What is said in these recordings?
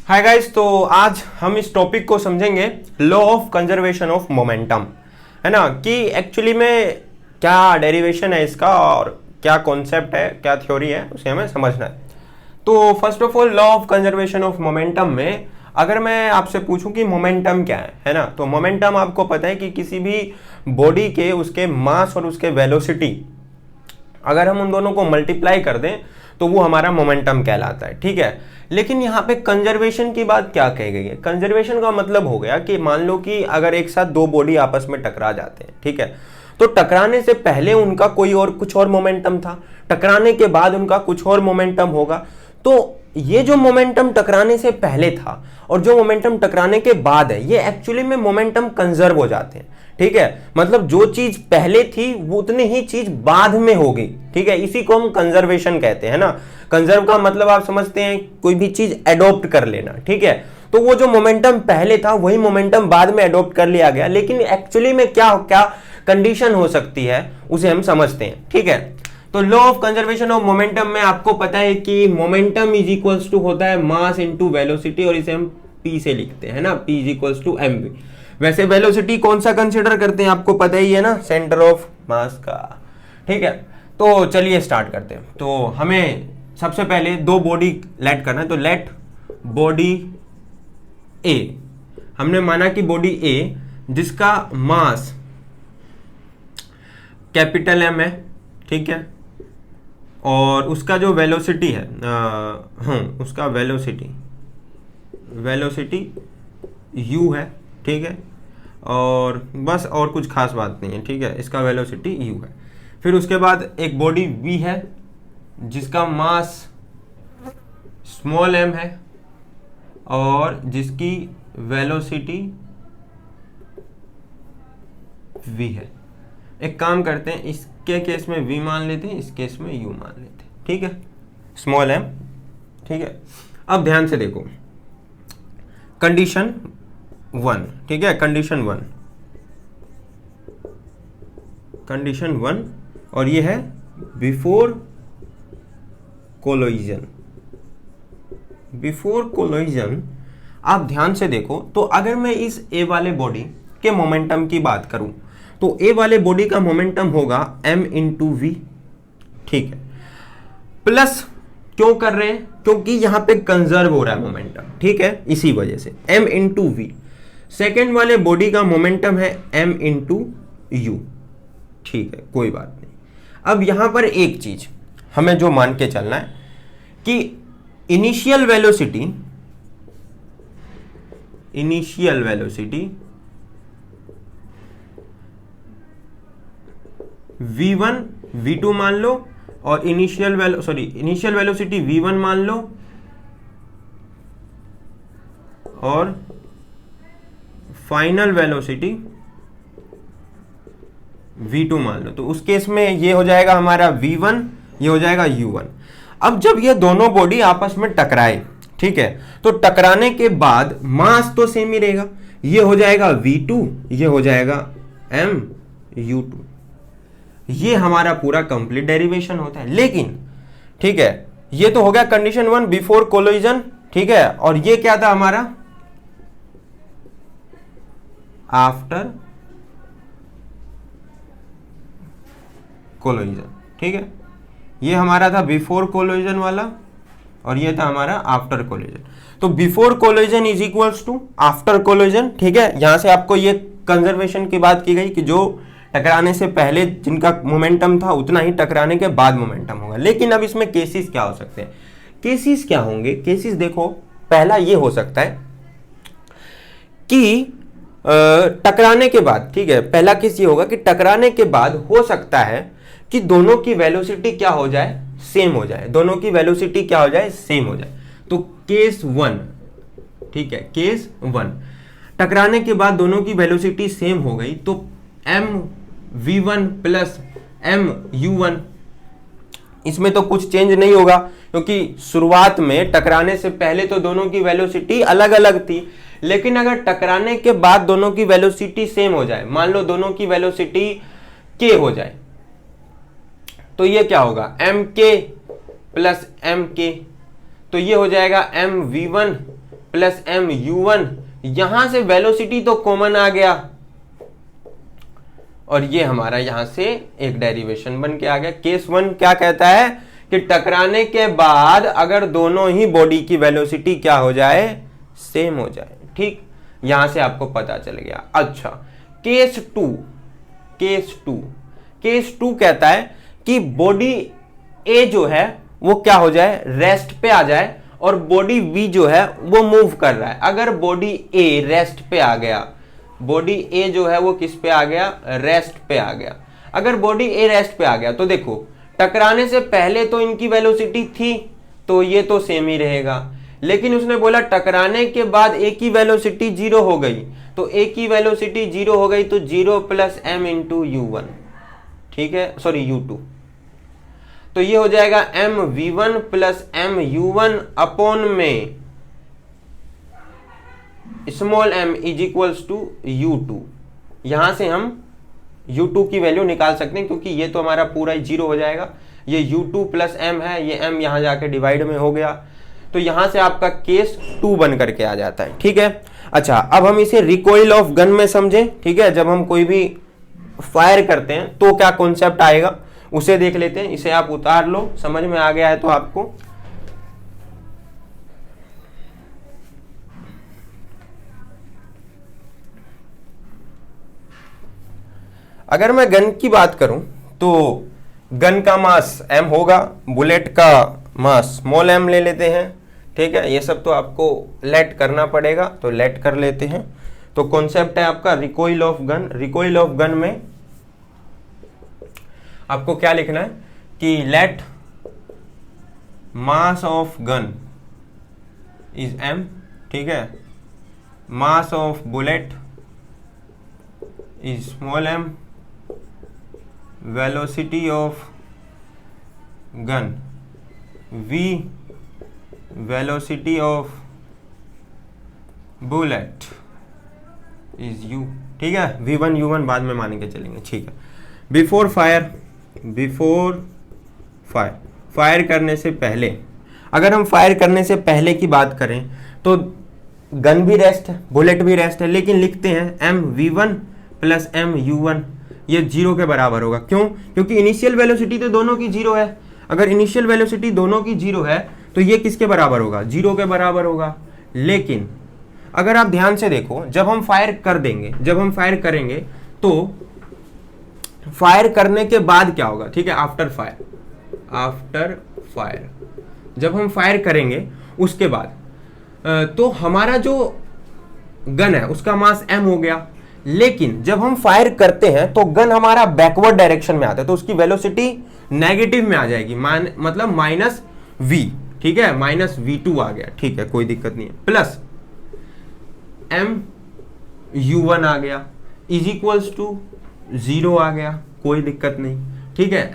Hi guys, तो आज हम इस टॉपिक को समझेंगे law of conservation of momentum, है ना। कि एक्चुअली में क्या डेरिवेशन है इसका और क्या कॉन्सेप्ट है, क्या थ्योरी है, उसे हमें समझना है। तो first of all, law of conservation of momentum में अगर मैं आपसे पूछूं कि मोमेंटम क्या है ना, तो मोमेंटम आपको पता है कि किसी भी बॉडी के उसके मास और उसके वेलोसिटी अगर हम उन दोनों को मल्टीप्लाई कर दें तो वो हमारा मोमेंटम कहलाता है, ठीक है। लेकिन यहाँ पे कंजर्वेशन की बात क्या कही गई है? कंजर्वेशन का मतलब हो गया कि मान लो कि अगर एक साथ दो बॉडी आपस में टकरा जाते हैं, ठीक है, तो टकराने से पहले उनका कोई और कुछ और मोमेंटम था, टकराने के बाद उनका कुछ और मोमेंटम होगा। तो ये जो मोमेंटम टकराने से पहले था और जो मोमेंटम टकराने के बाद है, ये एक्चुअली में मोमेंटम कंजर्व हो जाते हैं, ठीक है। मतलब जो चीज पहले थी वो उतनी ही चीज बाद में होगी, ठीक है। इसी को हम कंजर्वेशन कहते हैं ना। कंजर्व का मतलब आप समझते हैं कोई भी चीज एडॉप्ट कर लेना, ठीक है। तो वो जो मोमेंटम पहले था वही मोमेंटम बाद में एडॉप्ट कर लिया गया, लेकिन एक्चुअली में क्या क्या कंडीशन हो सकती है उसे हम समझते हैं, ठीक है। तो law of conservation of momentum में आपको पता है कि मोमेंटम इज इक्वल्स टू होता है मास इनटू वेलोसिटी, और इसे हम p से लिखते हैं ना, p is equals to mv। वैसे वेलोसिटी कौन सा कंसीडर करते हैं आपको पता ही है ना, सेंटर ऑफ मास का, ठीक है। तो चलिए स्टार्ट करते हैं। तो हमें सबसे पहले दो बॉडी लेट करना है, तो लेट बॉडी A, हमने माना कि बॉडी A जिसका मास कैपिटल M है, ठीक है, और उसका जो वेलोसिटी है उसका वेलोसिटी u है, ठीक है, और बस और कुछ खास बात नहीं है, ठीक है। इसका वेलोसिटी u है। फिर उसके बाद एक बॉडी v है जिसका मास स्मॉल m है और जिसकी वेलोसिटी v है। एक काम करते हैं, इसके केस में v मान लेते हैं, इस केस में u मान लेते हैं, ठीक है, स्मॉल m, ठीक है। अब ध्यान से देखो कंडीशन 1, ठीक है, कंडीशन 1 और ये है बिफोर कोलोइजन। आप ध्यान से देखो, तो अगर मैं इस A वाले बॉडी के मोमेंटम की बात करूं तो A वाले बॉडी का मोमेंटम होगा m इंटू वी, ठीक है। प्लस क्यों कर रहे हैं? क्योंकि यहां पे कंजर्व हो रहा है मोमेंटम, ठीक है, इसी वजह से m इंटू वी। सेकेंड वाले बॉडी का मोमेंटम है m इंटू यू, ठीक है, कोई बात नहीं। अब यहां पर एक चीज हमें जो मान के चलना है कि इनिशियल वेलोसिटी v1 v2 मान लो, और इनिशियल वेलोसिटी v1 मान लो और फाइनल वेलोसिटी v2 मान लो। तो उस केस में ये हो जाएगा हमारा v1, ये हो जाएगा u1। अब जब ये दोनों बॉडी आपस में टकराए, ठीक है, तो टकराने के बाद मास तो सेम ही रहेगा, ये हो जाएगा v2, ये हो जाएगा mu2। ये हमारा पूरा कंप्लीट डेरिवेशन होता है। लेकिन ठीक है, ये तो हो गया कंडीशन 1 बिफोर कोलोइजन, ठीक है, और ये क्या था हमारा आफ्टर कोलोइजन, ठीक है। ये हमारा था बिफोर कोलोइजन वाला और ये था हमारा आफ्टर कोलोइजन। तो before collision is equals to after collision, ठीक है। यहां से आपको ये कंजर्वेशन की बात की गई कि जो टकराने से पहले जिनका मोमेंटम था उतना ही टकराने के बाद मोमेंटम होगा। लेकिन अब इसमें केसेस क्या हो सकते हैं? केसेस क्या होंगे? केसेस देखो, पहला ये हो सकता है कि टकराने के बाद, ठीक है, पहला केस ये होगा कि टकराने के बाद हो सकता है कि दोनों की वेलोसिटी क्या हो जाए, सेम हो जाए, दोनों की वेलोसिटी क्या हो जाए, सेम हो जाए। तो केस 1, ठीक है, केस 1 टकराने के बाद दोनों की वेलोसिटी सेम हो गई, तो mv1 प्लस mu1, इसमें तो कुछ चेंज नहीं होगा क्योंकि शुरुआत में टकराने से पहले तो दोनों की वेलोसिटी अलग अलग थी। लेकिन अगर टकराने के बाद दोनों की वेलोसिटी सेम हो जाए, मान लो दोनों की वेलोसिटी k हो जाए, तो ये क्या होगा mk प्लस mk, तो ये हो जाएगा mv1 प्लस एम u1, यहां से वेलोसिटी तो कॉमन आ गया और ये हमारा यहां से एक डेरिवेशन बन के आ गया। केस 1 क्या कहता है कि टकराने के बाद अगर दोनों ही बॉडी की वेलोसिटी क्या हो जाए, सेम हो जाए। ठीक, यहां से आपको पता चल गया। अच्छा, केस 2, केस 2 कहता है कि बॉडी ए जो है वो क्या हो जाए, रेस्ट पे आ जाए और बॉडी बी जो है वो मूव कर रहा है। अगर बॉडी ए रेस्ट पे आ गया, बॉडी ए जो है वो किस पे आ गया, रेस्ट पे आ गया। अगर बॉडी ए रेस्ट पे आ गया तो देखो टकराने से पहले तो इनकी वेलोसिटी थी तो ये तो सेम ही रहेगा, लेकिन उसने बोला टकराने के बाद ए की वेलोसिटी 0 हो गई, तो ए की वेलोसिटी 0 हो गई तो 0 प्लस एम इंटू u1, ठीक है, सॉरी u2, तो ये हो जाएगा M v1 plus M u1 upon में small m is equals to u2। यहां से हम u2 की वैल्यू निकाल सकते हैं क्योंकि ये तो हमारा पूरा ही 0 हो जाएगा, ये u2 प्लस m है, ये m यहां जाके डिवाइड में हो गया, तो यहां से आपका केस 2 बन करके आ जाता है। ठीक है, अच्छा अब हम इसे रिकॉइल ऑफ गन में समझें। ठीक है, जब हम कोई भी फायर करते हैं तो क्या कॉन्सेप्ट आएगा उसे देख लेते हैं। इसे आप उतार लो, समझ में आ गया है तो आपको। अगर मैं गन की बात करूं तो गन का मास m होगा, बुलेट का मास स्मॉल m ले लेते हैं। ठीक है, ये सब तो आपको लेट करना पड़ेगा तो लेट कर लेते हैं। तो कॉन्सेप्ट है आपका recoil of gun. Recoil of gun में आपको क्या लिखना है कि let mass of gun is m, ठीक है, mass of bullet is small m, velocity of gun v, velocity of bullet is u। ठीक है, v1 u1 बाद में मान के चलेंगे। ठीक है, बिफोर फायर, फायर करने से पहले, अगर हम फायर करने से पहले की बात करें तो गन भी रेस्ट है, बुलेट भी रेस्ट है, लेकिन लिखते हैं M v1 plus M u1, ये 0 के बराबर होगा। क्यों? क्योंकि इनिशियल वेलोसिटी तो दोनों की 0 है। अगर इनिशियल वेलोसिटी दोनों की 0 है तो ये किसके बराबर होगा, 0 के बराबर होगा। लेकिन अगर आप ध्यान से देखो, जब हम फायर कर देंगे, जब हम फायर करेंगे तो फायर करने के बाद क्या होगा, ठीक है, आफ्टर फायर जब हम फायर करेंगे उसके बाद तो हमारा जो गन है उसका मास m हो गया। लेकिन जब हम फायर करते हैं तो गन हमारा बैकवर्ड डायरेक्शन में आता है तो उसकी वेलोसिटी नेगेटिव में आ जाएगी, मतलब माइनस v। ठीक है, माइनस v2 आ गया। ठीक है, कोई दिक्कत नहीं है, प्लस m u1 आ गया इज इक्वल्स टू 0 आ गया, कोई दिक्कत नहीं। ठीक है,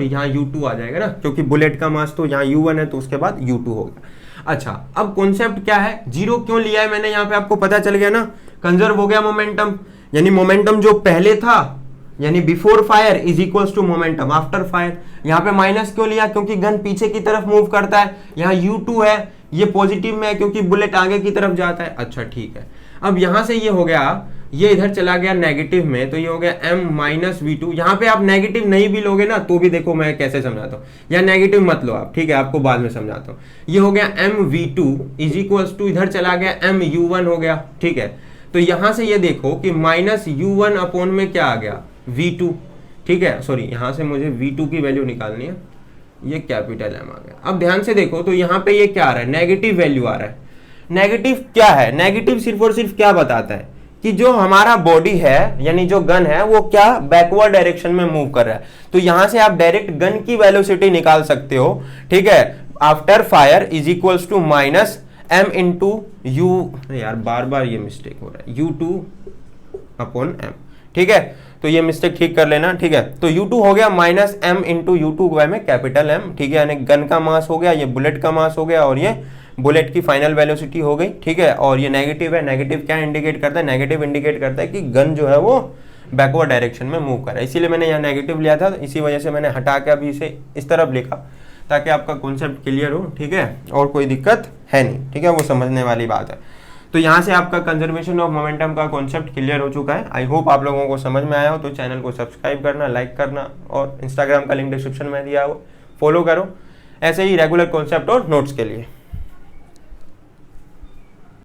यहाँ u2 आ जाएगा ना, क्योंकि बुलेट का मास तो यहाँ u1 है तो उसके बाद u2 होगा। अच्छा, अब कॉन्सेप्ट क्या है, 0 क्यों लिया है मैंने यहाँ पे, आपको पता चल गया ना, कंजर्व हो गया मोमेंटम, यानी मोमेंटम जो पहले था यानी before fire is equals to momentum after fire. यहाँ पे माइनस क्यों लिया, क्योंकि गन पीछे की तरफ मूव करता है, यहाँ u2 है, ये पॉजिटिव में है क्योंकि बुलेट आगे की तरफ जाता है। अच्छा ठीक है, अब यहां से ये हो गया, ये इधर चला गया नेगेटिव में, तो ये हो गया m माइनस v2। यहाँ पे आप नेगेटिव नहीं भी लोगे ना तो भी देखो मैं कैसे समझाता हूँ, या नेगेटिव मत लो आप, ठीक है, आपको बाद में समझाता हूँ। ये हो गया m v2 is equals to, इधर चला गया m u1 हो गया। ठीक है, तो यहां से ये देखो कि माइनस u1 अपॉन में क्या आ गया, v2। ठीक है, सॉरी, यहां से मुझे v2 की वैल्यू निकालनी है, ये कैपिटल M आ गया। अब ध्यान से देखो तो यहाँ पे ये क्या आ रहा है, नेगेटिव वैल्यू आ रहा है। नेगेटिव क्या है, नेगेटिव सिर्फ और सिर्फ क्या बताता है कि जो हमारा बॉडी है यानी जो गन है वो क्या बैकवर्ड डायरेक्शन में मूव कर रहा है। तो यहां से आप डायरेक्ट गन की वेलोसिटी निकाल सकते हो। ठीक है, after fire is equals to minus m into u, यार बार बार ये मिस्टेक हो रहा है, u2 अपॉन m। ठीक है, तो ये मिस्टेक ठीक कर लेना। ठीक है, तो u2 हो गया माइनस m इंटू u2 में कैपिटल M। ठीक है, यानी गन का मास हो गया, ये बुलेट का मास हो गया और ये बुलेट की फाइनल वेलोसिटी हो गई। ठीक है, और ये नेगेटिव है, नेगेटिव क्या इंडिकेट करता है, नेगेटिव इंडिकेट करता है कि गन जो है वो बैकवर्ड डायरेक्शन में मूव कर रहा है, इसीलिए मैंने यहाँ नेगेटिव लिया था, इसी वजह से मैंने हटा के अभी इसे इस तरफ लिखा ताकि आपका कॉन्सेप्ट क्लियर हो, ठीक है, और कोई दिक्कत है नहीं, ठीक है, वो समझने वाली बात है। तो यहाँ से आपका कंजर्वेशन ऑफ मोमेंटम का कॉन्सेप्ट क्लियर हो चुका है। आई होप आप लोगों को समझ में आया हो। तो चैनल को सब्सक्राइब करना, लाइक करना, और इंस्टाग्राम का लिंक डिस्क्रिप्शन में दिया हो, फॉलो करो ऐसे ही रेगुलर कॉन्सेप्ट और नोट्स के लिए।